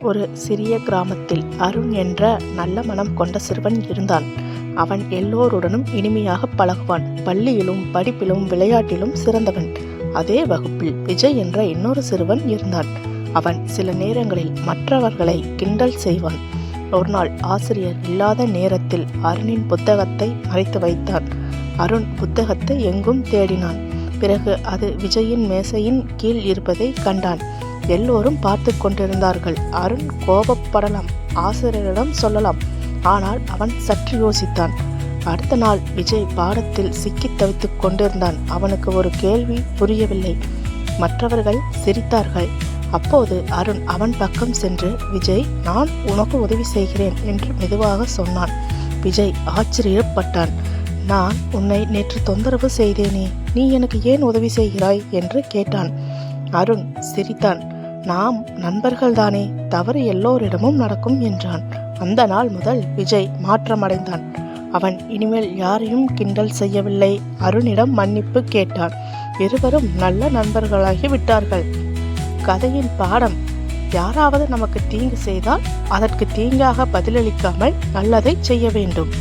ஒரு சிறிய கிராமத்தில் அருண் என்ற நல்ல மனம் கொண்ட சிறுவன் இருந்தான். அவன் எல்லோருடனும் இனிமையாக பழகுவான். பள்ளியிலும் படிப்பிலும் விளையாட்டிலும் சிறந்தவன். அதே வகுப்பில் விஜய் என்ற இன்னொரு சிறுவன் இருந்தான். அவன் சில நேரங்களில் மற்றவர்களை கிண்டல் செய்வான். ஒரு நாள் ஆசிரியர் இல்லாத நேரத்தில் அருணின் புத்தகத்தை மறைத்து வைத்தான். அருண் புத்தகத்தை எங்கும் தேடினான். பிறகு அது விஜயின் மேசையின் கீழ் இருப்பதை கண்டான். எல்லோரும் பார்த்து கொண்டிருந்தார்கள். அருண் கோபப்படலாம், ஆசிரியரிடம் சொல்லலாம். ஆனால் அவன் சற்று யோசித்தான். அடுத்த நாள் விஜய் பாடத்தில் சிக்கி தவித்துக் கொண்டிருந்தான். அவனுக்கு ஒரு கேள்வி புரியவில்லை. மற்றவர்கள் சிரித்தார்கள். அப்போது அருண் அவன் பக்கம் சென்று, விஜய், நான் உனக்கு உதவி செய்கிறேன் என்று மெதுவாக சொன்னான். விஜய் ஆச்சரியப்பட்டான். நான் உன்னை நேற்று தொந்தரவு செய்தேனே, நீ எனக்கு ஏன் உதவி செய்கிறாய் என்று கேட்டான். அருண் சிரித்தான். நாம் நண்பர்கள்தானே, தவறு எல்லோரிடமும் நடக்கும் என்றான். அந்த நாள் முதல் விஜய் மாற்றமடைந்தான். அவன் இனிமேல் யாரையும் கிண்டல் செய்யவில்லை. அருணிடம் மன்னிப்பு கேட்டான். இருவரும் நல்ல நண்பர்களாகி விட்டார்கள். கதையின் பாடம்: யாராவது நமக்கு தீங்கு செய்தால் அதற்கு தீங்காக பதிலளிக்காமல் நல்லதை செய்ய வேண்டும்.